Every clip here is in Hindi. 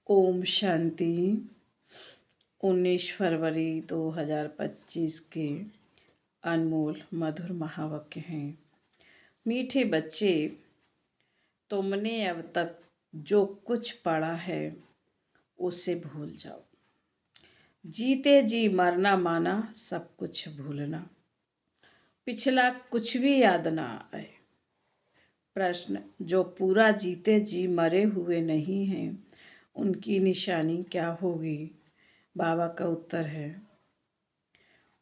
ओम शांति। 19 फरवरी 2025 के अनमोल मधुर महावाक्य हैं। मीठे बच्चे, तुमने अब तक जो कुछ पढ़ा है उसे भूल जाओ। जीते जी मरना माना सब कुछ भूलना, पिछला कुछ भी याद ना आए। प्रश्न, जो पूरा जीते जी मरे हुए नहीं हैं उनकी निशानी क्या होगी? बाबा का उत्तर है,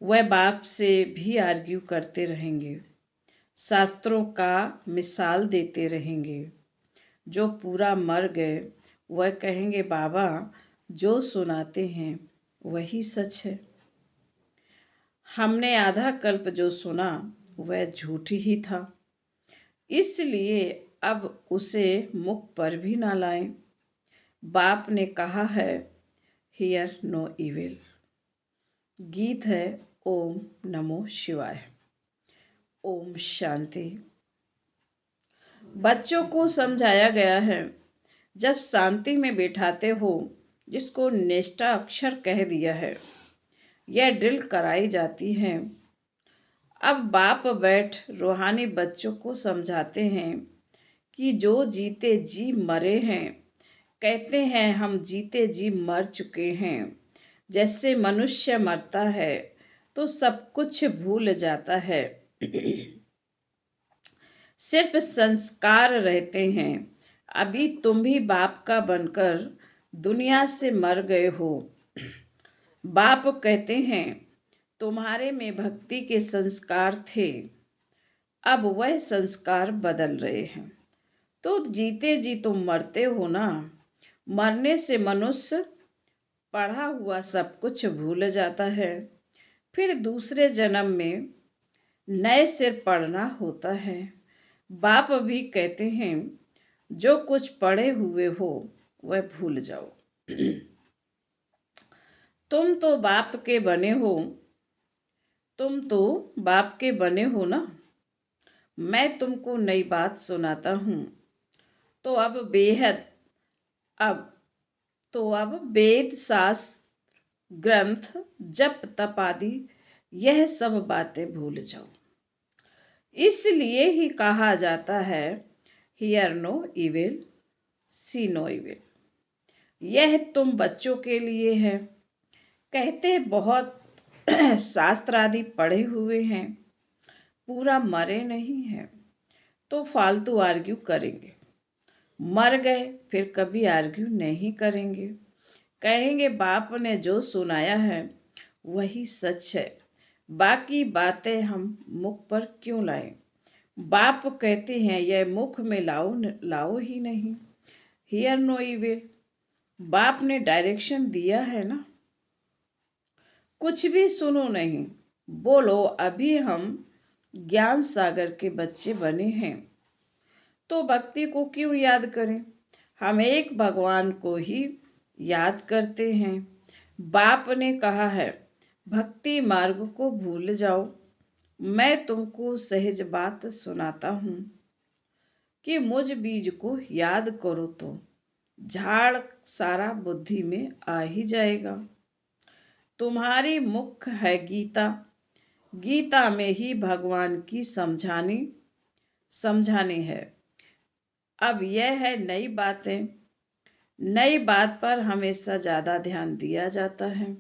वह बाप से भी आर्ग्यू करते रहेंगे, शास्त्रों का मिसाल देते रहेंगे। जो पूरा मर गए वह कहेंगे, बाबा जो सुनाते हैं वही सच है। हमने आधा कल्प जो सुना वह झूठ ही था, इसलिए अब उसे मुख पर भी ना लाएं। बाप ने कहा है, हियर नो इविल। गीत है ओम नमो शिवाय। ओम शांति। बच्चों को समझाया गया है, जब शांति में बैठाते हो, जिसको निष्ठा अक्षर कह दिया है, यह ड्रिल कराई जाती है। अब बाप बैठ रूहानी बच्चों को समझाते हैं कि जो जीते जी मरे हैं, कहते हैं हम जीते जी मर चुके हैं। जैसे मनुष्य मरता है तो सब कुछ भूल जाता है, सिर्फ संस्कार रहते हैं। अभी तुम भी बाप का बनकर दुनिया से मर गए हो। बाप कहते हैं, तुम्हारे में भक्ति के संस्कार थे, अब वह संस्कार बदल रहे हैं। तो जीते जी तुम मरते हो ना। मरने से मनुष्य पढ़ा हुआ सब कुछ भूल जाता है, फिर दूसरे जन्म में नए से पढ़ना होता है। बाप भी कहते हैं, जो कुछ पढ़े हुए हो वह भूल जाओ। तुम तो बाप के बने हो, तुम तो बाप के बने हो ना। मैं तुमको नई बात सुनाता हूँ। तो अब वेद शास्त्र ग्रंथ जप तप आदि यह सब बातें भूल जाओ। इसलिए ही कहा जाता है, hear no evil see no evil. यह तुम बच्चों के लिए है। कहते बहुत शास्त्र आदि पढ़े हुए हैं, पूरा मरे नहीं हैं, तो फालतू आर्ग्यू करेंगे। मर गए फिर कभी आर्ग्यू नहीं करेंगे। कहेंगे बाप ने जो सुनाया है वही सच है, बाकी बातें हम मुख पर क्यों लाएं? बाप कहते हैं, यह मुख में लाओ ही नहीं। Hear no evil. बाप ने डायरेक्शन दिया है ना, कुछ भी सुनो नहीं, बोलो अभी हम ज्ञान सागर के बच्चे बने हैं, तो भक्ति को क्यों याद करें? हम एक भगवान को ही याद करते हैं। बाप ने कहा है, भक्ति मार्ग को भूल जाओ। मैं तुमको सहज बात सुनाता हूँ कि मुझ बीज को याद करो तो झाड़ सारा बुद्धि में आ ही जाएगा। तुम्हारी मुख है गीता, गीता में ही भगवान की समझानी है। अब यह है नई बातें। नई बात पर हमेशा ज़्यादा ध्यान दिया जाता है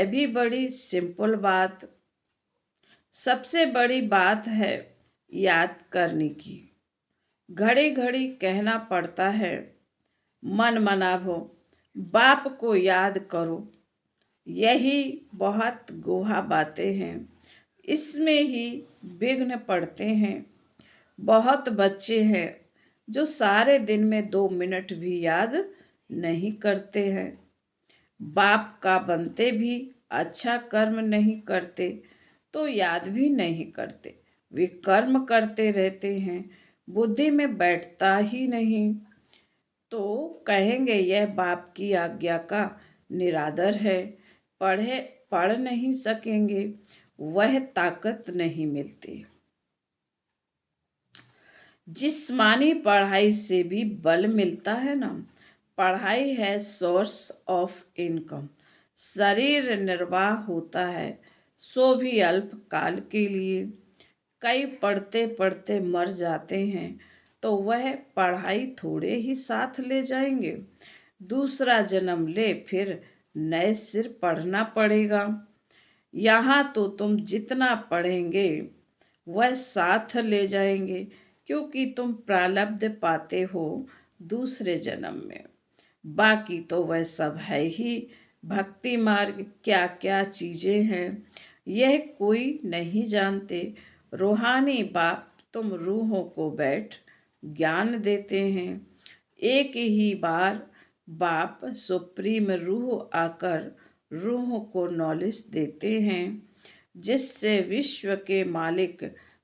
भी बड़ी सिंपल बात। सबसे बड़ी बात है याद करने की। घड़ी घड़ी कहना पड़ता है, मन मनाभो, बाप को याद करो। यही बहुत गोहा बातें हैं, इसमें ही विघ्न पड़ते हैं। बहुत बच्चे हैं जो सारे दिन में 2 मिनट भी याद नहीं करते हैं। बाप का बनते भी अच्छा कर्म नहीं करते तो याद भी नहीं करते। वे कर्म करते रहते हैं, बुद्धि में बैठता ही नहीं। तो कहेंगे यह बाप की आज्ञा का निरादर है, पढ़ नहीं सकेंगे, वह ताकत नहीं मिलती। जिस्मानी पढ़ाई से भी बल मिलता है ना, पढ़ाई है सोर्स ऑफ इनकम। शरीर निर्वाह होता है, सो भी अल्प काल के लिए। कई पढ़ते पढ़ते मर जाते हैं, तो वह पढ़ाई थोड़े ही साथ ले जाएंगे। दूसरा जन्म ले फिर नए सिर पढ़ना पड़ेगा। यहाँ तो तुम जितना पढ़ेंगे वह साथ ले जाएंगे, क्योंकि तुम प्रारब्ध पाते हो दूसरे जन्म में। बाकी तो वह सब है ही। भक्ति मार्ग क्या क्या चीजें हैं यह कोई नहीं जानते। रूहानी बाप तुम रूहों को बैठ ज्ञान देते हैं। एक ही बार बाप सुप्रीम रूह आकर रूह को नॉलेज देते हैं, जिससे विश्व के मालिक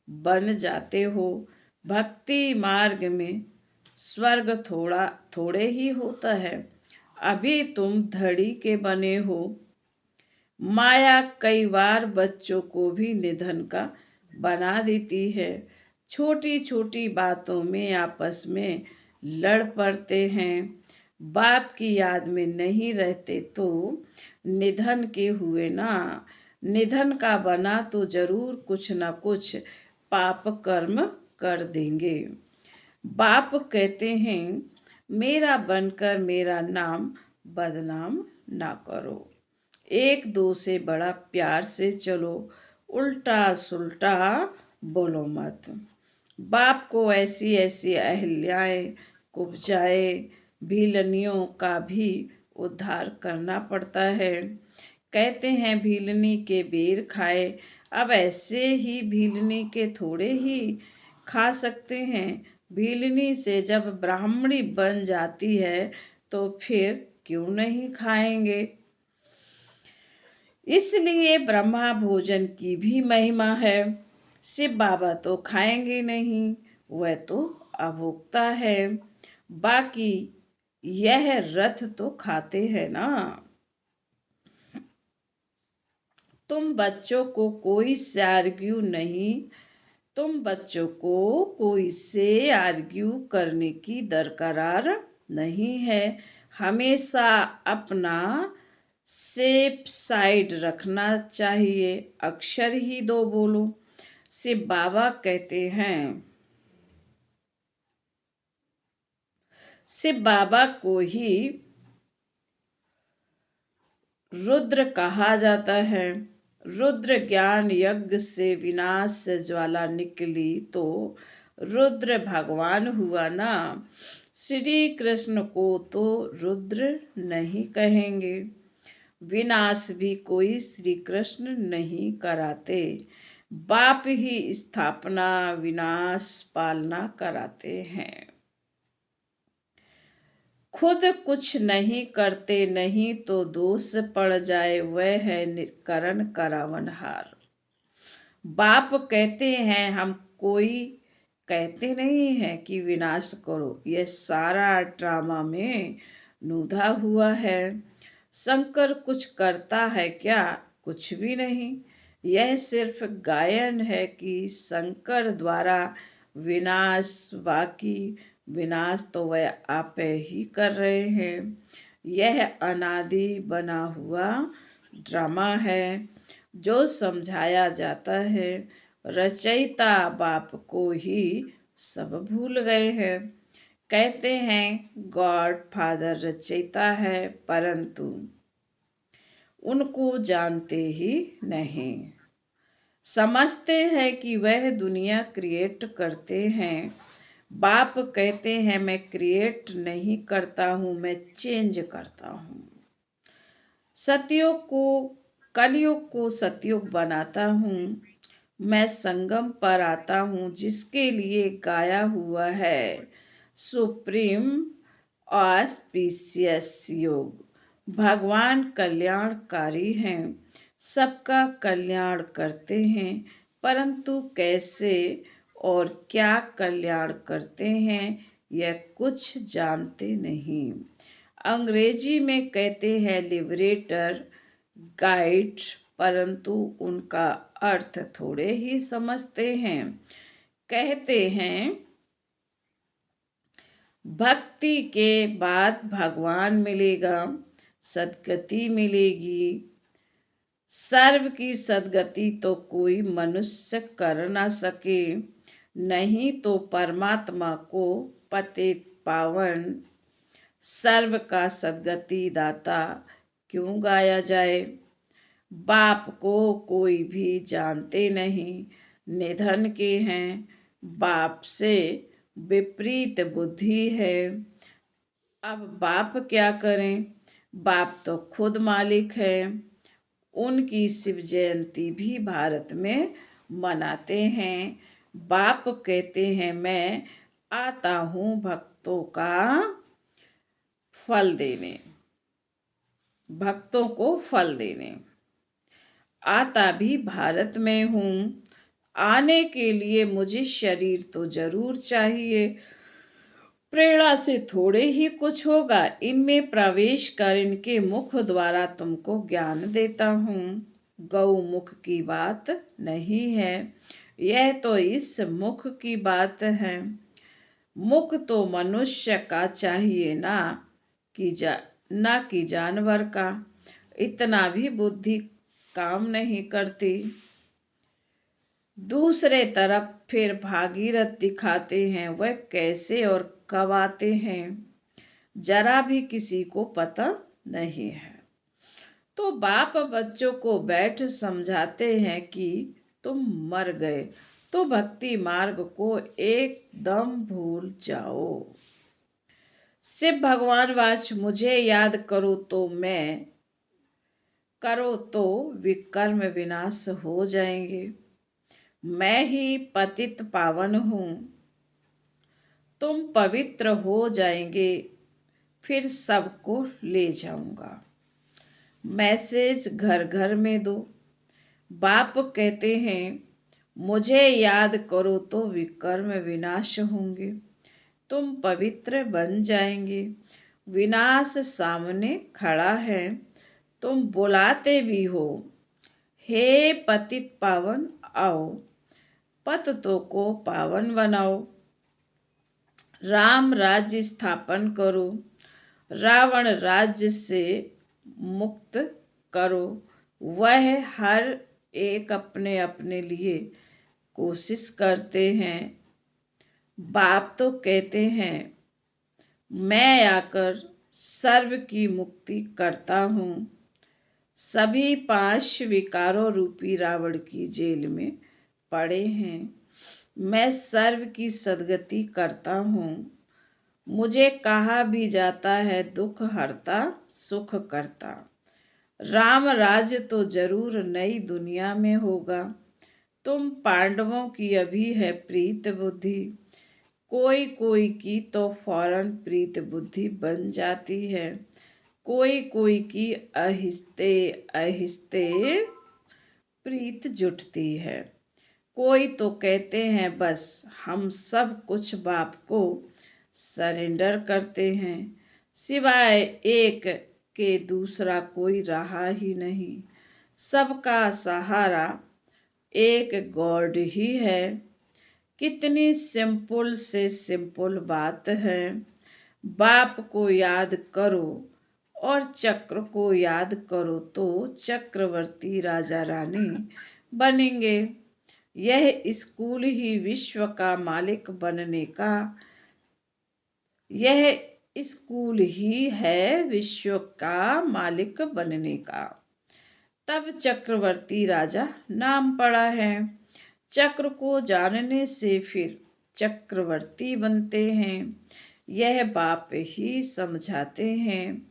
बन जाते हो। भक्ति मार्ग में स्वर्ग थोड़े ही होता है। अभी तुम धड़ी के बने हो। माया कई बार बच्चों को भी निधन का बना देती है। छोटी छोटी बातों में आपस में लड़ पड़ते हैं। बाप की याद में नहीं रहते तो निधन के हुए ना। निधन का बना तो जरूर कुछ न कुछ पाप कर्म कर देंगे। बाप कहते हैं मेरा बनकर मेरा नाम बदनाम ना करो। एक दो से बड़ा प्यार से चलो, उल्टा सुल्टा बोलो मत। बाप को ऐसी ऐसी अहिल्याएं कुब्जाए भीलनियों का भी उद्धार करना पड़ता है। कहते हैं भीलनी के बेर खाए। अब ऐसे ही भीलनी के थोड़े ही खा सकते हैं। भीलनी से जब ब्राह्मणी बन जाती है तो फिर क्यों नहीं खाएंगे। इसलिए ब्रह्मा भोजन की भी महिमा है। शिव बाबा तो खाएंगे नहीं, वह तो अभोक्ता है। बाकी यह रथ तो खाते हैं ना। तुम बच्चों को कोई से आर्ग्यू नहीं तुम बच्चों को कोई से आर्ग्यू करने की दरकार नहीं है। हमेशा अपना सेफ साइड रखना चाहिए। अक्षर ही दो बोलो। शिव बाबा कहते हैं शिव बाबा को ही रुद्र कहा जाता है। रुद्र ज्ञान यज्ञ से विनाश ज्वाला निकली तो रुद्र भगवान हुआ ना। श्री कृष्ण को तो रुद्र नहीं कहेंगे। विनाश भी कोई श्री कृष्ण नहीं कराते। बाप ही स्थापना विनाश पालना कराते हैं। खुद कुछ नहीं करते नहीं तो दोष पड़ जाए, वह है करण करावनहार। बाप कहते हैं हम कोई कहते नहीं है कि विनाश करो। यह सारा ड्रामा में नूधा हुआ है। शंकर कुछ करता है क्या? कुछ भी नहीं। यह सिर्फ गायन है कि शंकर द्वारा विनाश, बाकी विनाश तो वह आप ही कर रहे हैं। यह अनादि बना हुआ ड्रामा है जो समझाया जाता है। रचयिता बाप को ही सब भूल गए हैं। कहते हैं गॉड फादर रचयिता है, परंतु उनको जानते ही नहीं। समझते हैं कि वह दुनिया क्रिएट करते हैं। बाप कहते हैं मैं क्रिएट नहीं करता हूँ, मैं चेंज करता हूँ। सतयुग को कलयुग को सतयुग बनाता हूँ। मैं संगम पर आता हूँ, जिसके लिए गाया हुआ है सुप्रीम ऑस्पिशियस योग। भगवान कल्याणकारी हैं, सबका कल्याण करते हैं, परंतु कैसे और क्या कल्याण करते हैं यह कुछ जानते नहीं। अंग्रेजी में कहते हैं लिबरेटर, गाइड, परंतु उनका अर्थ थोड़े ही समझते हैं। कहते हैं भक्ति के बाद भगवान मिलेगा, सद्गति मिलेगी। सर्व की सद्गति तो कोई मनुष्य कर ना सके, नहीं तो परमात्मा को पतित पावन सर्व का सद्गति दाता क्यों गाया जाए। बाप को कोई भी जानते नहीं, निधन के हैं, बाप से विपरीत बुद्धि है। अब बाप क्या करें, बाप तो खुद मालिक है। उनकी शिव जयंती भी भारत में मनाते हैं। बाप कहते हैं मैं आता हूँ भक्तों का फल देने, भक्तों को फल देने। आता भी भारत में हूँ, आने के लिए मुझे शरीर तो जरूर चाहिए। प्रेरणा से थोड़े ही कुछ होगा, इनमें प्रवेश कर इनके मुख द्वारा तुमको ज्ञान देता हूँ। गौ मुख की बात नहीं है, यह तो इस मुख की बात है। मुख तो मनुष्य का चाहिए ना कि जानवर का। इतना भी बुद्धि काम नहीं करती। दूसरे तरफ फिर भागीरथ दिखाते हैं, वह कैसे और कब आते हैं जरा भी किसी को पता नहीं है। तो बाप बच्चों को बैठ समझाते हैं कि तुम मर गए तो भक्ति मार्ग को एकदम भूल जाओ। शिव भगवान वाच मुझे याद करो तो विकर्म विनाश हो जाएंगे। मैं ही पतित पावन हूँ, तुम पवित्र हो जाएंगे, फिर सबको ले जाऊंगा। मैसेज घर घर में दो। बाप कहते हैं मुझे याद करो तो विकर्म विनाश होंगे, तुम पवित्र बन जाएंगे। विनाश सामने खड़ा है, तुम बुलाते भी हो, हे पतित पावन आओ, पतितों को पावन बनाओ। राम राज्य स्थापन करो, रावण राज्य से मुक्त करो। वह हर एक अपने अपने लिए कोशिश करते हैं। बाप तो कहते हैं मैं आकर सर्व की मुक्ति करता हूँ। सभी 5 विकारों रूपी रावण की जेल में पड़े हैं, मैं सर्व की सद्गति करता हूँ। मुझे कहा भी जाता है दुख हरता सुख करता। राम राज्य तो जरूर नई दुनिया में होगा। तुम पांडवों की अभी है प्रीत बुद्धि, कोई कोई की तो फौरन प्रीत बुद्धि बन जाती है, कोई कोई की आहिस्ते आहिस्ते प्रीत जुटती है। कोई तो कहते हैं बस हम सब कुछ बाप को सरेंडर करते हैं, सिवाय एक के दूसरा कोई रहा ही नहीं। सबका सहारा एक गॉड ही है। कितनी सिंपल से सिंपल बात है। बाप को याद करो और चक्र को याद करो तो चक्रवर्ती राजा रानी बनेंगे। यह स्कूल ही विश्व का मालिक बनने का, यह स्कूल ही है विश्व का मालिक बनने का। तब चक्रवर्ती राजा नाम पड़ा है। चक्र को जानने से फिर चक्रवर्ती बनते हैं, यह बाप ही समझाते हैं।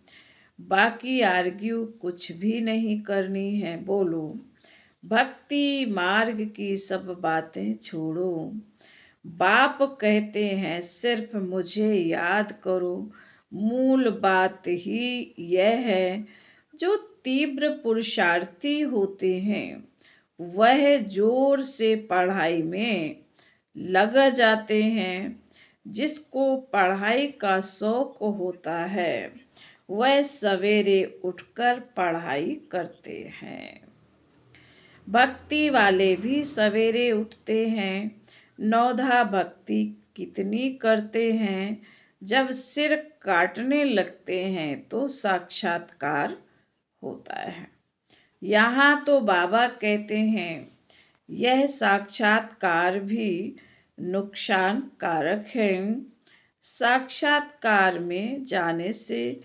बाकी आर्ग्यू कुछ भी नहीं करनी है। बोलो भक्ति मार्ग की सब बातें छोड़ो। बाप कहते हैं सिर्फ मुझे याद करो। मूल बात ही यह है, जो तीव्र पुरुषार्थी होते हैं वह जोर से पढ़ाई में लग जाते हैं। जिसको पढ़ाई का शौक होता है वह सवेरे उठकर पढ़ाई करते हैं। भक्ति वाले भी सवेरे उठते हैं। नौधा भक्ति कितनी करते हैं, जब सिर काटने लगते हैं तो साक्षात्कार होता है। यहाँ तो बाबा कहते हैं यह साक्षात्कार भी नुकसान कारक है। साक्षात्कार में जाने से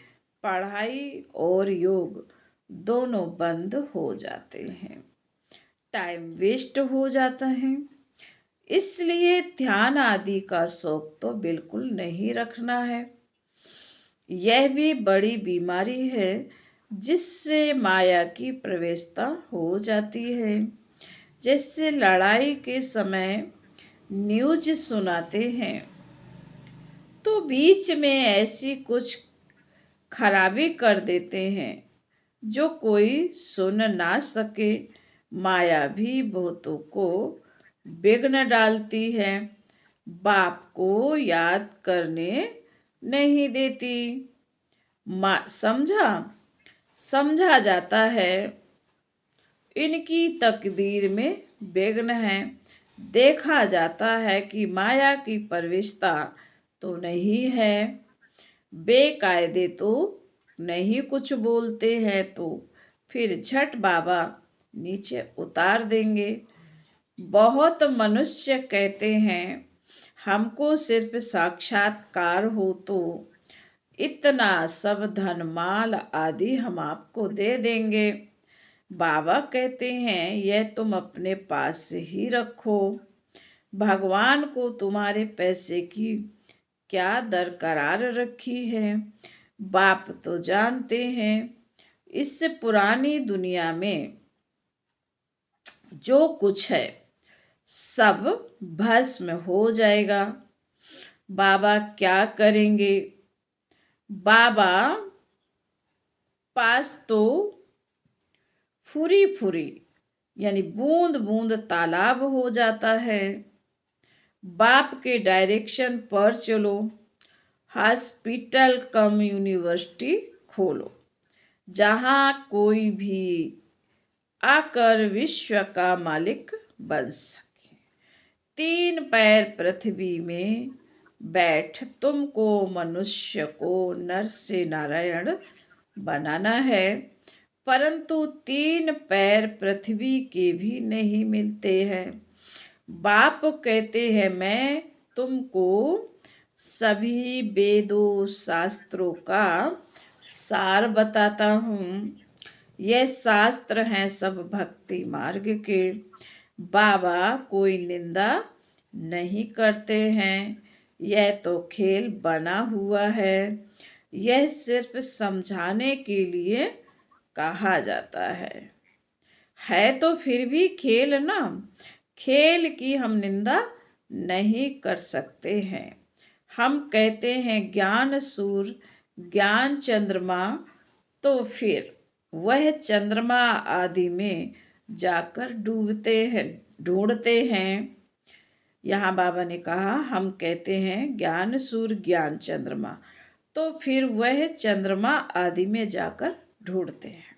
पढ़ाई और योग दोनों बंद हो जाते हैं, टाइम वेस्ट हो जाता है। इसलिए ध्यान आदि का शौक तो बिल्कुल नहीं रखना है। यह भी बड़ी बीमारी है जिससे माया की प्रवेशता हो जाती है। जैसे लड़ाई के समय न्यूज सुनाते हैं तो बीच में ऐसी कुछ खराबी कर देते हैं जो कोई सुन ना सके। माया भी बहुतों को विघ्न डालती है, बाप को याद करने नहीं देती। समझा समझा जाता है इनकी तकदीर में विघ्न है। देखा जाता है कि माया की प्रवेशता तो नहीं है, बेकायदे तो नहीं कुछ बोलते हैं तो फिर झट बाबा नीचे उतार देंगे। बहुत मनुष्य कहते हैं हमको सिर्फ साक्षात्कार हो तो इतना सब धन माल आदि हम आपको दे देंगे। बाबा कहते हैं यह तुम अपने पास से ही रखो। भगवान को तुम्हारे पैसे की क्या दरकार रखी है। बाप तो जानते हैं इस पुरानी दुनिया में जो कुछ है सब भस्म हो जाएगा। बाबा क्या करेंगे। बाबा पास तो फुरी फुरी यानी बूंद बूंद तालाब हो जाता है। बाप के डायरेक्शन पर चलो, हॉस्पिटल कम यूनिवर्सिटी खोलो, जहाँ कोई भी आकर विश्व का मालिक बन सके। 3 पैर पृथ्वी में बैठ तुमको मनुष्य को नर से नारायण बनाना है, परंतु 3 पैर पृथ्वी के भी नहीं मिलते हैं। बाप कहते हैं मैं तुमको सभी वेदों शास्त्रों का सार बताता हूँ। यह शास्त्र हैं सब भक्ति मार्ग के। बाबा कोई निंदा नहीं करते हैं, यह तो खेल बना हुआ है। यह सिर्फ समझाने के लिए कहा जाता है तो फिर भी खेल ना। खेल की हम निंदा नहीं कर सकते हैं। हम कहते हैं ज्ञान सूर्य ज्ञान चंद्रमा, तो फिर वह चंद्रमा आदि में जाकर डूबते हैं ढूंढते हैं। यहाँ बाबा ने कहा हम कहते हैं ज्ञान सूर्य ज्ञान चंद्रमा, तो फिर वह चंद्रमा आदि में जाकर ढूंढते हैं।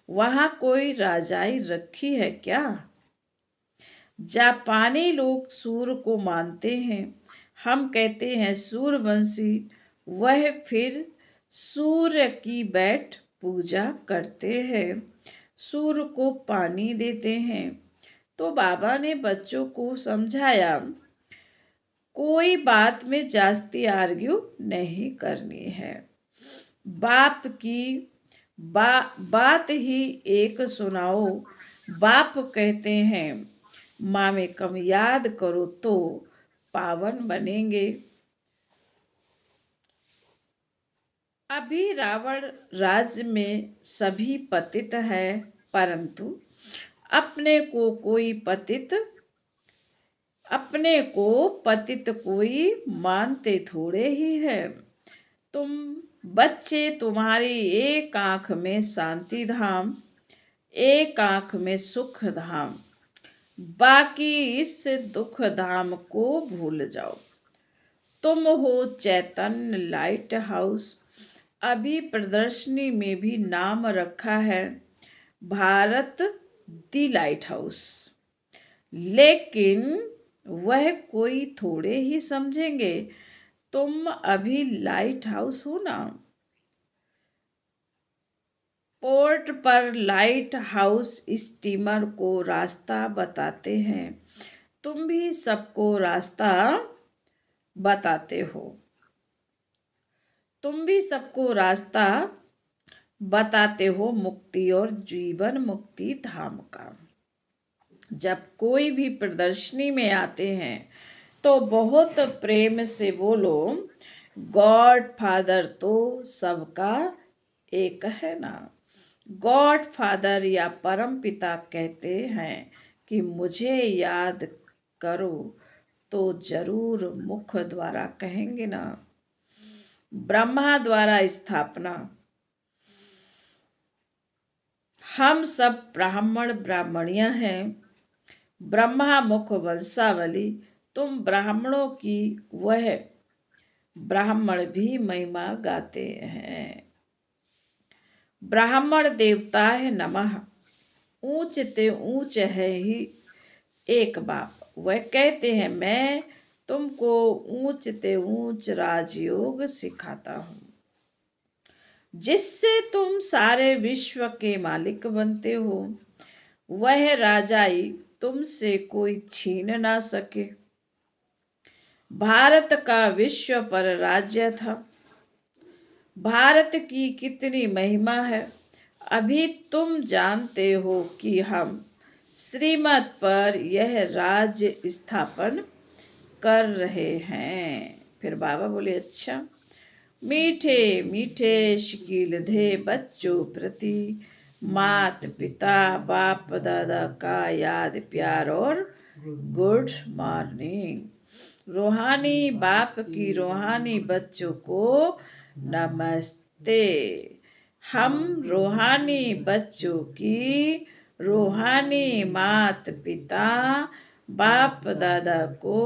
वहाँ कोई राजाई रखी है क्या। जापानी लोग सूर्य को मानते हैं, हम कहते हैं सूर्यवंशी। वह फिर सूर्य की बैठ पूजा करते हैं, सूर्य को पानी देते हैं। तो बाबा ने बच्चों को समझाया कोई बात में जास्ती आर्ग्यू नहीं करनी है। बाप की बात ही एक सुनाओ। बाप कहते हैं माँ में कम याद करो तो पावन बनेंगे। अभी रावण राज्य में सभी पतित है, परंतु अपने को पतित कोई मानते थोड़े ही है। तुम बच्चे तुम्हारी एक आंख में शांति धाम, एक आंख में सुख धाम, बाकी इस दुख धाम को भूल जाओ। तुम हो चैतन्य लाइट हाउस। अभी प्रदर्शनी में भी नाम रखा है भारत दी लाइट हाउस, लेकिन वह कोई थोड़े ही समझेंगे। तुम अभी लाइट हाउस हो ना। पोर्ट पर लाइट हाउस स्टीमर को रास्ता बताते हैं। तुम भी सबको रास्ता बताते हो। तुम भी सबको रास्ता बताते हो मुक्ति और जीवन मुक्ति धाम का। जब कोई भी प्रदर्शनी में आते हैं तो बहुत प्रेम से बोलो, गॉड फादर तो सबका एक है ना। गॉड फादर या परम पिता कहते हैं कि मुझे याद करो, तो जरूर मुख द्वारा कहेंगे ना। ब्रह्मा द्वारा स्थापना। हम सब ब्राह्मण ब्राह्मणियां हैं। ब्रह्मा मुख वंशावली। तुम ब्राह्मणों की वह ब्राह्मण भी महिमा गाते हैं। ब्राह्मण देवताय नमः। ऊंच ते ऊंच है ही एक बाप। वह कहते हैं मैं तुमको ऊंच ते ऊंच राजयोग सिखाता हूँ, जिससे तुम सारे विश्व के मालिक बनते हो। वह राजाई तुमसे कोई छीन ना सके। भारत का विश्व पर राज्य था। भारत की कितनी महिमा है, अभी तुम जानते हो कि हम श्रीमत पर यह राज्य स्थापन कर रहे हैं। फिर बाबा बोले अच्छा, मीठे मीठे शकील धे बच्चों प्रति मात पिता बाप दादा का याद प्यार और गुड मॉर्निंग। रूहानी बाप की रूहानी बच्चों को नमस्ते। हम रूहानी बच्चों की रूहानी मात पिता बाप दादा को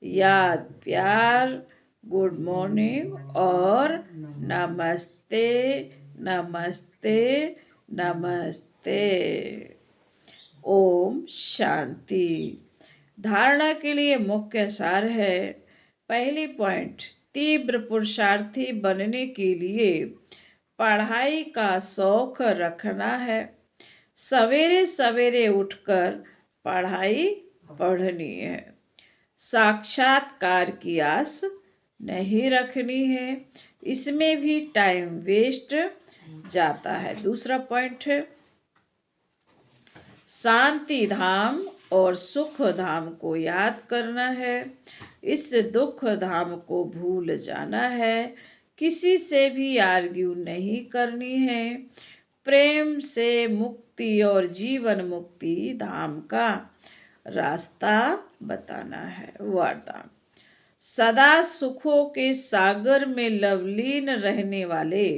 याद प्यार गुड मॉर्निंग और नमस्ते नमस्ते नमस्ते। ओम शांति। धारणा के लिए मुख्य सार है। पहली पॉइंट, तीव्र पुरुषार्थी बनने के लिए पढ़ाई का शौक रखना है। सवेरे सवेरे उठकर पढ़ाई पढ़नी है। साक्षात्कार की आस नहीं रखनी है, इसमें भी टाइम वेस्ट जाता है। दूसरा पॉइंट है शांति धाम और सुख धाम को याद करना है। इस दुख धाम को भूल जाना है। किसी से भी आर्ग्यू नहीं करनी है। प्रेम से मुक्ति और जीवन मुक्ति धाम का रास्ता बताना है। वरदान, सदा सुखों के सागर में लवलीन रहने वाले,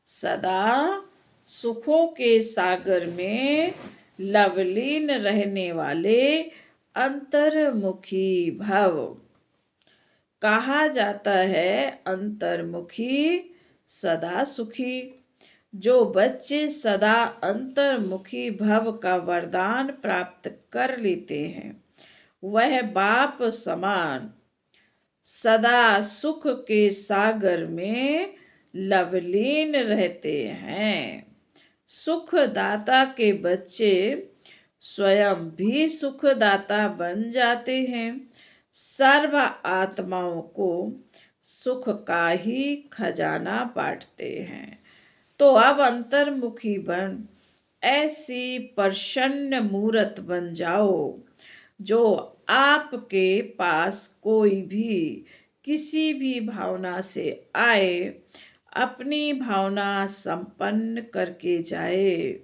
सदा सुखों के सागर में लवलीन रहने वाले अंतर्मुखी भव। कहा जाता है अंतर्मुखी सदा सुखी। जो बच्चे सदा अंतर्मुखी भव का वरदान प्राप्त कर लेते हैं, वह बाप समान सदा सुख के सागर में लवलीन रहते हैं। सुखदाता के बच्चे स्वयं भी सुखदाता बन जाते हैं। सर्व आत्माओं को सुख का ही खजाना बांटते हैं। तो अब अंतर्मुखी बन ऐसी प्रसन्न मूरत बन जाओ, जो आपके पास कोई भी किसी भी भावना से आए, अपनी भावना संपन्न करके जाए।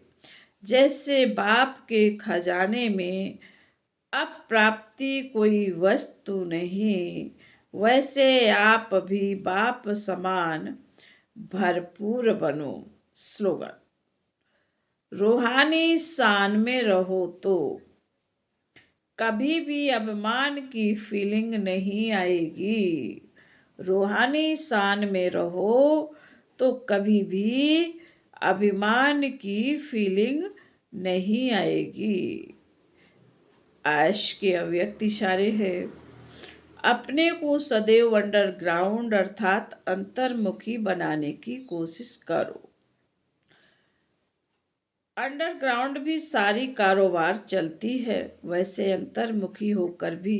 जैसे बाप के खजाने में अप्राप्ति कोई वस्तु नहीं, वैसे आप भी बाप समान भरपूर बनो। स्लोगन, रूहानी शान में रहो तो कभी भी अभिमान की फीलिंग नहीं आएगी। रूहानी शान में रहो तो कभी भी अभिमान की फीलिंग नहीं आएगी। आज के अव्यक्त इशारे है। अपने को सदैव अंडरग्राउंड अर्थात अंतर्मुखी बनाने की कोशिश करो। अंडरग्राउंड भी सारी कारोबार चलती है, वैसे अंतर्मुखी होकर भी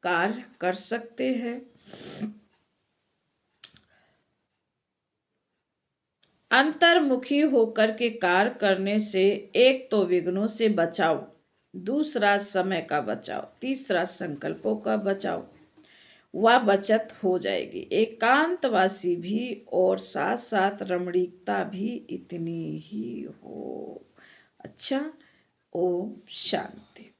कार्य कर सकते हैं। अंतर्मुखी होकर के कार्य करने से एक तो विघ्नों से बचाओ, दूसरा समय का बचाओ, तीसरा संकल्पों का बचाओ, वह बचत हो जाएगी। एकांतवासी भी और साथ साथ रमणीकता भी इतनी ही हो। अच्छा, ओम शांति।